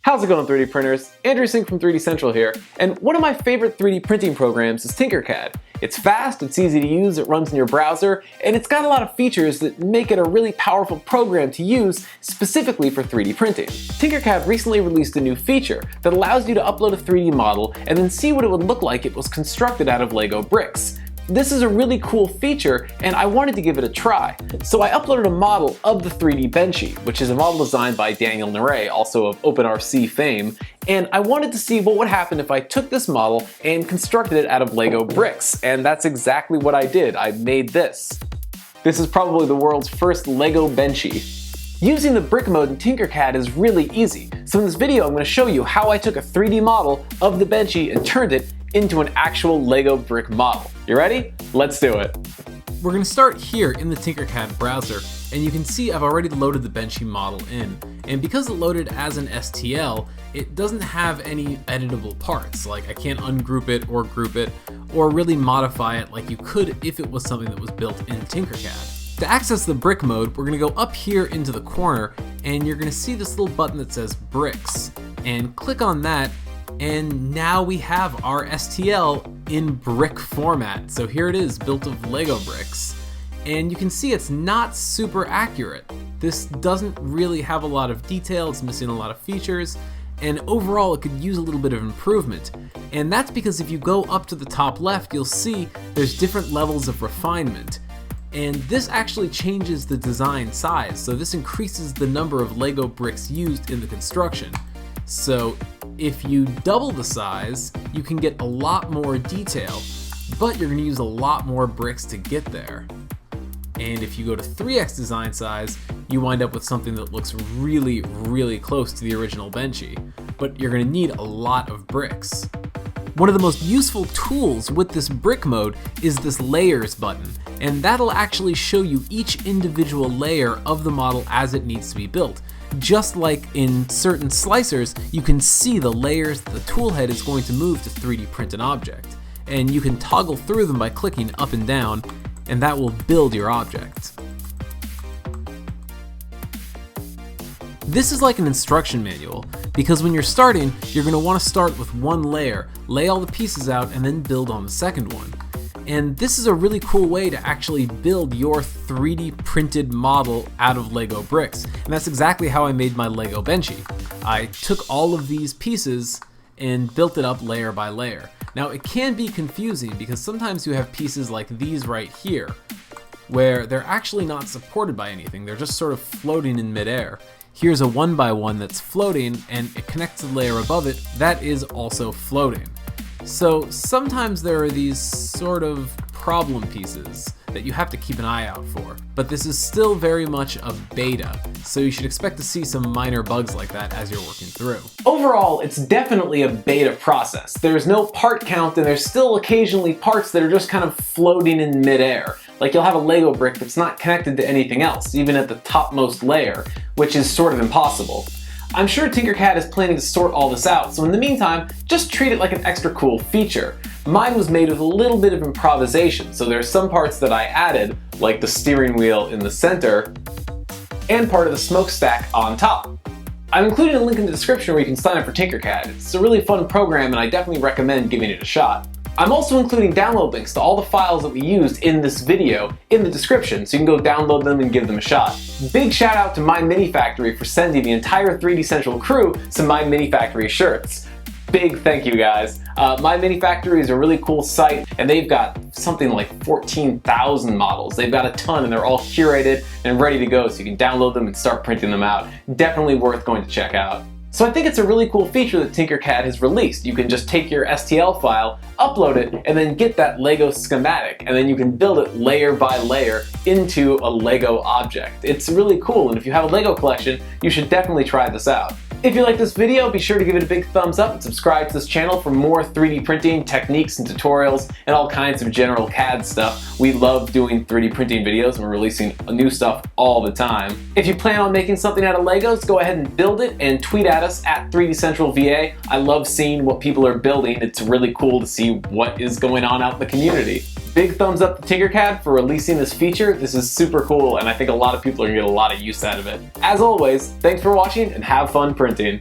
How's it going, 3D printers? Andrew Singh from 3D Central here, and one of my favorite 3D printing programs is Tinkercad. It's fast, it's easy to use, it runs in your browser, and it's got a lot of features that make it a really powerful program to use specifically for 3D printing. Tinkercad recently released a new feature that allows you to upload a 3D model and then see what it would look like if it was constructed out of LEGO bricks. This is a really cool feature, and I wanted to give it a try. So I uploaded a model of the 3D Benchy, which is a model designed by Daniel Naray, also of OpenRC fame, and I wanted to see what would happen if I took this model and constructed it out of LEGO bricks, and that's exactly what I did. I made this. This is probably the world's first LEGO Benchy. Using the brick mode in Tinkercad is really easy, so in this video I'm going to show you how I took a 3D model of the Benchy and turned it into an actual LEGO brick model. You ready? Let's do it. We're going to start here in the Tinkercad browser, and you can see I've already loaded the Benchy model in. And because it loaded as an STL, it doesn't have any editable parts, like I can't ungroup it or group it, or really modify it like you could if it was something that was built in Tinkercad. To access the brick mode, we're going to go up here into the corner, and you're going to see this little button that says Bricks, and click on that, and now we have our STL in brick format. So here it is, built of LEGO bricks. And you can see it's not super accurate. This doesn't really have a lot of detail, it's missing a lot of features, and overall it could use a little bit of improvement. And that's because if you go up to the top left, you'll see there's different levels of refinement. And this actually changes the design size, so this increases the number of LEGO bricks used in the construction. So if you double the size, you can get a lot more detail, but you're going to use a lot more bricks to get there. And if you go to 3x design size, you wind up with something that looks really, really close to the original Benchy, but you're going to need a lot of bricks. One of the most useful tools with this brick mode is this layers button, and that'll actually show you each individual layer of the model as it needs to be built. Just like in certain slicers, you can see the layers the toolhead is going to move to 3D print an object. And you can toggle through them by clicking up and down, and that will build your object. This is like an instruction manual, because when you're starting, you're going to want to start with one layer, lay all the pieces out, and then build on the second one. And this is a really cool way to actually build your 3D printed model out of LEGO bricks. And that's exactly how I made my LEGO Benchy. I took all of these pieces and built it up layer by layer. Now it can be confusing because sometimes you have pieces like these right here, where they're actually not supported by anything, they're just sort of floating in midair. Here's a 1x1 that's floating, and it connects to the layer above it that is also floating. So sometimes there are these sort of problem pieces that you have to keep an eye out for, but this is still very much a beta, so you should expect to see some minor bugs like that as you're working through. Overall, it's definitely a beta process. There's no part count, and there's still occasionally parts that are just kind of floating in midair. Like you'll have a LEGO brick that's not connected to anything else, even at the topmost layer, which is sort of impossible. I'm sure Tinkercad is planning to sort all this out, so in the meantime, just treat it like an extra cool feature. Mine was made with a little bit of improvisation, so there's some parts that I added, like the steering wheel in the center, and part of the smokestack on top. I'm including a link in the description where you can sign up for Tinkercad. It's a really fun program and I definitely recommend giving it a shot. I'm also including download links to all the files that we used in this video in the description, so you can go download them and give them a shot. Big shout out to My Mini Factory for sending the entire 3D Central crew some My Mini Factory shirts. Big thank you guys. My Mini Factory is a really cool site, and they've got something like 14,000 models. They've got a ton, and they're all curated and ready to go, so you can download them and start printing them out. Definitely worth going to check out. So I think it's a really cool feature that Tinkercad has released. You can just take your STL file, upload it, and then get that LEGO schematic, and then you can build it layer by layer into a LEGO object. It's really cool, and if you have a LEGO collection, you should definitely try this out. If you like this video, be sure to give it a big thumbs up and subscribe to this channel for more 3D printing techniques and tutorials and all kinds of general CAD stuff. We love doing 3D printing videos and we're releasing new stuff all the time. If you plan on making something out of Legos, go ahead and build it and tweet at us at 3D Central VA. I love seeing what people are building. It's really cool to see what is going on out in the community. Big thumbs up to Tinkercad for releasing this feature. This is super cool and I think a lot of people are gonna get a lot of use out of it. As always, thanks for watching and have fun printing.